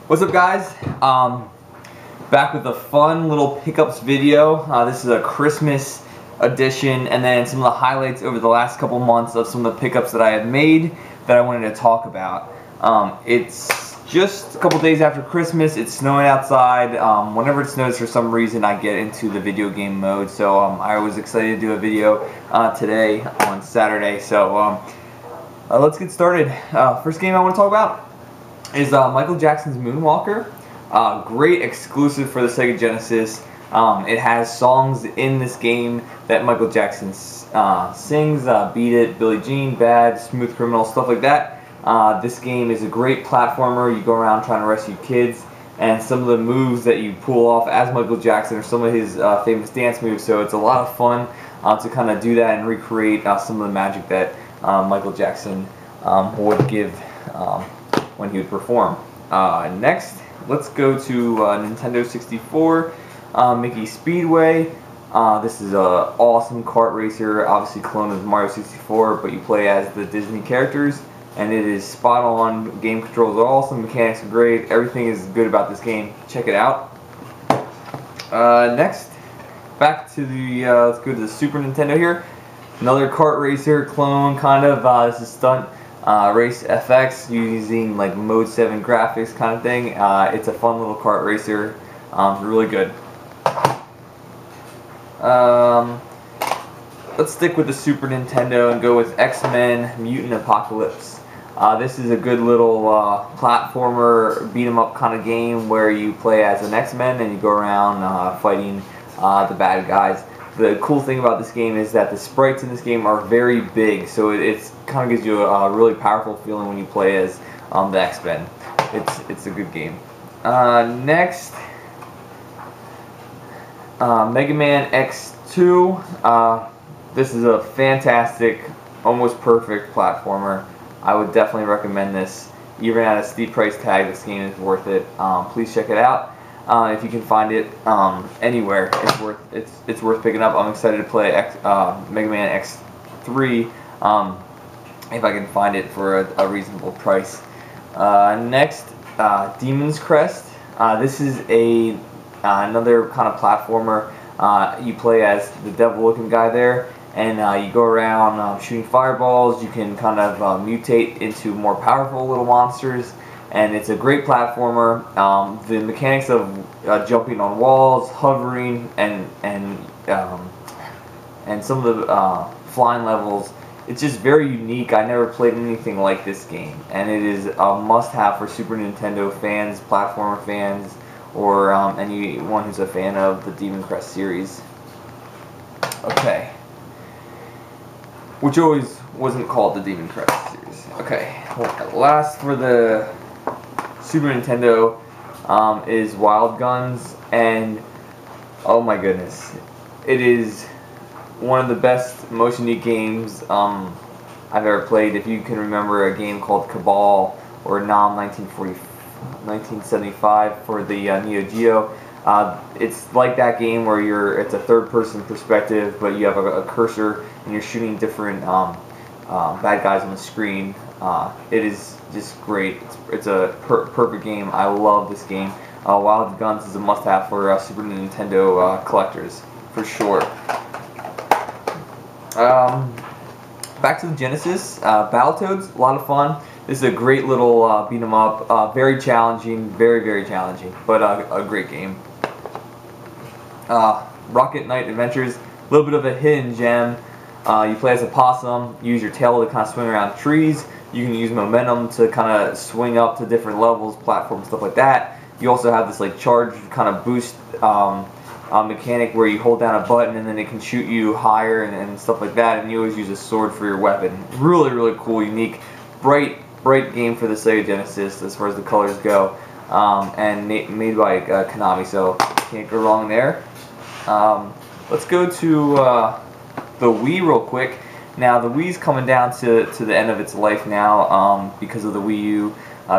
What's up, guys? Back with a fun little pickups video. This is a Christmas edition, and then some of the highlights over the last couple months of some of the pickups that I have made that I wanted to talk about. It's just a couple days after Christmas. It's snowing outside. Whenever it snows, for some reason, I get into the video game mode. So I was excited to do a video today on Saturday. So let's get started. First game I want to talk about is Michael Jackson's Moonwalker. Great exclusive for the Sega Genesis. It has songs in this game that Michael Jackson sings. Beat It, Billie Jean, Bad, Smooth Criminal, stuff like that. This game is a great platformer. You go around trying to rescue kids, and some of the moves that you pull off as Michael Jackson are some of his famous dance moves, so it's a lot of fun to kind of do that and recreate some of the magic that Michael Jackson would give when he would perform. Next, let's go to Nintendo 64, Mickey Speedway. This is an awesome kart racer, obviously cloned as Mario 64, but you play as the Disney characters, and it is spot on. Game controls are awesome, mechanics are great, everything is good about this game. Check it out. Next, back to the, let's go to the Super Nintendo here. Another kart racer clone, kind of. This is Stunt Race FX using like Mode 7 graphics kind of thing. It's a fun little kart racer. Really good. Let's stick with the Super Nintendo and go with X-Men Mutant Apocalypse. This is a good little platformer beat 'em up kind of game where you play as an X-Men and you go around fighting the bad guys. The cool thing about this game is that the sprites in this game are very big, so it kind of gives you a really powerful feeling when you play as the X-Men. It's a good game. Next, Mega Man X2. This is a fantastic, almost perfect platformer. I would definitely recommend this. Even at a steep price tag, this game is worth it. Please check it out. If you can find it anywhere, it's worth picking up. I'm excited to play Mega Man X3 if I can find it for a reasonable price. Next, Demon's Crest. This is another kind of platformer. You play as the devil-looking guy there, and you go around shooting fireballs. You can kind of mutate into more powerful little monsters. And it's a great platformer. The mechanics of jumping on walls, hovering, and some of the flying levels, it's just very unique. I never played anything like this game, and it is a must-have for Super Nintendo fans, platformer fans, or anyone who's a fan of the Demon Crest series. Okay, which always wasn't called the Demon Crest series. Okay, last for the Super Nintendo is Wild Guns, and oh my goodness, it is one of the best, most unique games I've ever played. If you can remember a game called Cabal or Nam 1975 for the Neo Geo, it's like that game where it's a third-person perspective, but you have a cursor and you're shooting different bad guys on the screen. It is just great. It's a perfect game. I love this game. Wild Guns is a must-have for Super Nintendo collectors, for sure. Back to the Genesis, Battletoads, a lot of fun. This is a great little beat 'em up. Very challenging, very challenging, but a great game. Rocket Knight Adventures, a little bit of a hidden gem. You play as a possum. You use your tail to kind of swing around trees. You can use momentum to kind of swing up to different levels, platforms, stuff like that. You also have this like charge kind of boost mechanic where you hold down a button and then it can shoot you higher and stuff like that. And you always use a sword for your weapon. Really cool, unique, bright game for the Sega Genesis as far as the colors go, and made by Konami. So can't go wrong there. Let's go to the Wii real quick. Now the Wii's coming down to the end of its life now because of the Wii U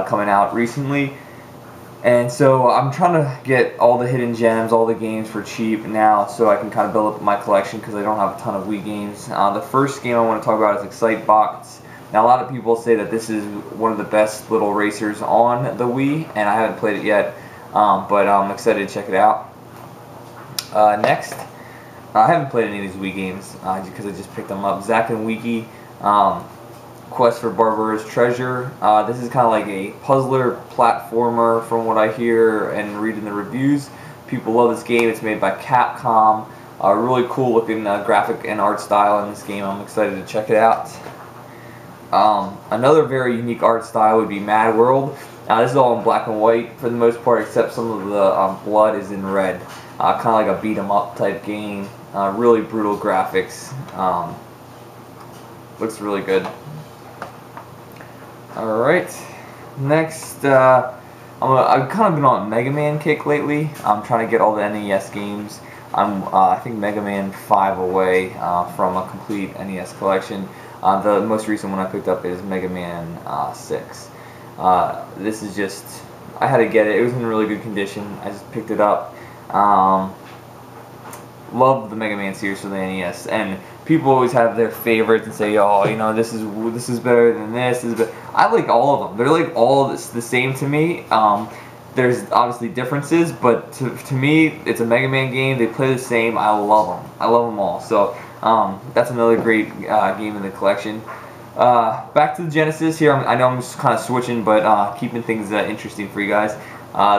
coming out recently, and so I'm trying to get all the hidden gems, all the games for cheap now, so I can kind of build up my collection because I don't have a ton of Wii games. The first game I want to talk about is Excitebox Now a lot of people say that this is one of the best little racers on the Wii, and I haven't played it yet, but I'm excited to check it out. Next, I haven't played any of these Wii games because I just picked them up. Zack and Wiki, Quest for Barbara's Treasure. This is kind of like a puzzler platformer from what I hear and read in the reviews. People love this game. It's made by Capcom. Really cool looking graphic and art style in this game. I'm excited to check it out. Another very unique art style would be Mad World. This is all in black and white for the most part, except some of the blood is in red. Kind of like a beat 'em up type game. Really brutal graphics. Looks really good. Alright, next, I've kind of been on a Mega Man kick lately. I'm trying to get all the NES games. I'm, I think, Mega Man 5 away from a complete NES collection. The most recent one I picked up is Mega Man 6. This is just, I had to get it. It was in really good condition. I just picked it up. Love the Mega Man series for the NES, and people always have their favorites and say, oh, you know, this is better than this. I like all of them. They're like all the same to me. There's obviously differences, but to me, it's a Mega Man game. They play the same. I love them. I love them all. So that's another great game in the collection. Back to the Genesis here. I know I'm just kind of switching, but keeping things interesting for you guys.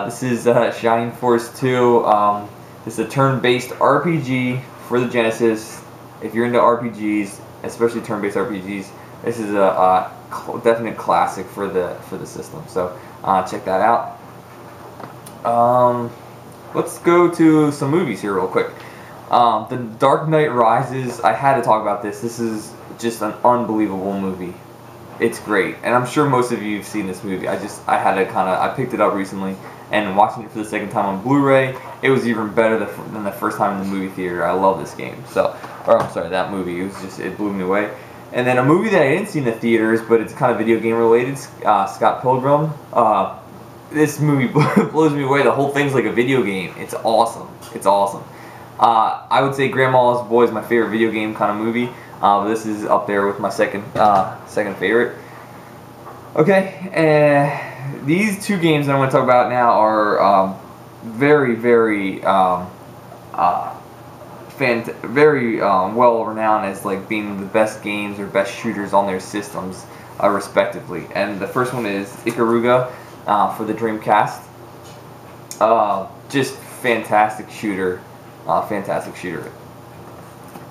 This is Shining Force 2. This is a turn-based RPG for the Genesis. If you're into RPGs, especially turn-based RPGs, this is a definite classic for the system. So check that out. Let's go to some movies here real quick. The Dark Knight Rises. I had to talk about this. This is just an unbelievable movie. It's great, and I'm sure most of you have seen this movie. I had to I picked it up recently, and watching it for the second time on Blu-ray, it was even better than the first time in the movie theater. I love this game. I'm sorry, that movie. It blew me away. And then a movie that I didn't see in the theaters, but it's kind of video game related, Scott Pilgrim. This movie blows me away. The whole thing's like a video game. It's awesome. It's awesome. I would say Grandma's Boy is my favorite video game kind of movie. But this is up there with my second favorite. Okay, these two games that I'm going to talk about now are very well renowned as like being the best games or best shooters on their systems, respectively. And the first one is Ikaruga for the Dreamcast. Just fantastic shooter, fantastic shooter.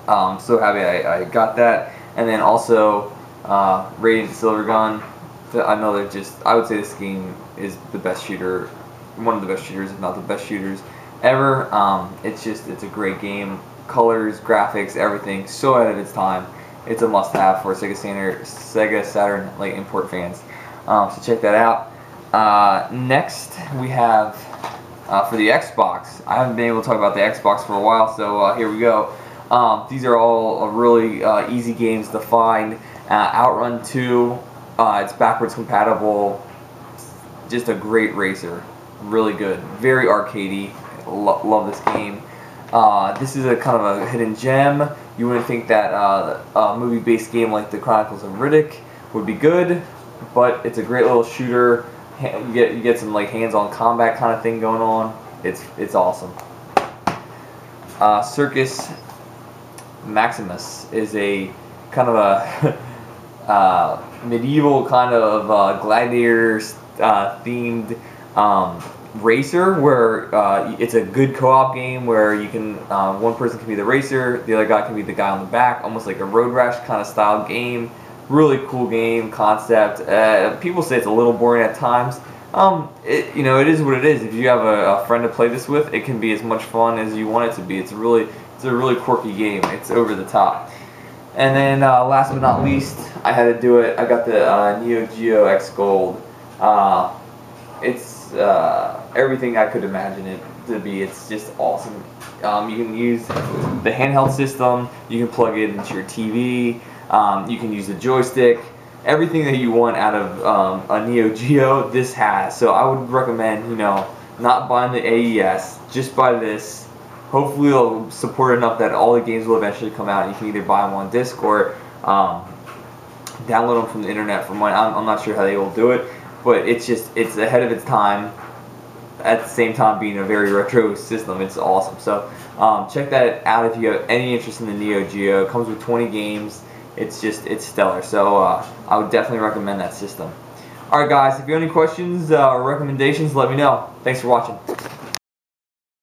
So happy I got that. And then also Radiant Silvergun. I would say this game is the best shooter, one of the best shooters, if not the best shooters ever. It's a great game. Colors, graphics, everything, so ahead of its time. It's a must-have for Sega Saturn like import fans. So check that out. Next we have for the Xbox. I haven't been able to talk about the Xbox for a while, so here we go. These are all really easy games to find. Outrun 2, it's backwards compatible. Just a great racer. Really good. Very arcadey. Love this game. This is a kind of a hidden gem. You wouldn't think that a movie-based game like The Chronicles of Riddick would be good, but it's a great little shooter. You get some like hands-on combat kind of thing going on. It's awesome. Circus Maximus is a kind of a medieval kind of gladiator themed racer where it's a good co-op game where you can one person can be the racer, the other guy can be the guy on the back, almost like a Road Rash kind of style game. Really cool game concept. People say it's a little boring at times. It is what it is. If you have a friend to play this with, it can be as much fun as you want it to be. It's a really quirky game. It's over the top. And then last but not least, I had to do it. I got the Neo Geo X Gold. It's everything I could imagine it to be. It's just awesome. You can use the handheld system. You can plug it into your TV. You can use the joystick. Everything that you want out of a Neo Geo, this has. So I would recommend, not buying the AES. Just buy this. Hopefully it'll support enough that all the games will eventually come out. You can either buy them on disc or download them from the internet. From what I'm not sure how they will do it, but it's ahead of its time. At the same time, being a very retro system, it's awesome. So check that out if you have any interest in the Neo Geo. It comes with 20 games. It's stellar. So I would definitely recommend that system. Alright guys, if you have any questions or recommendations, let me know. Thanks for watching.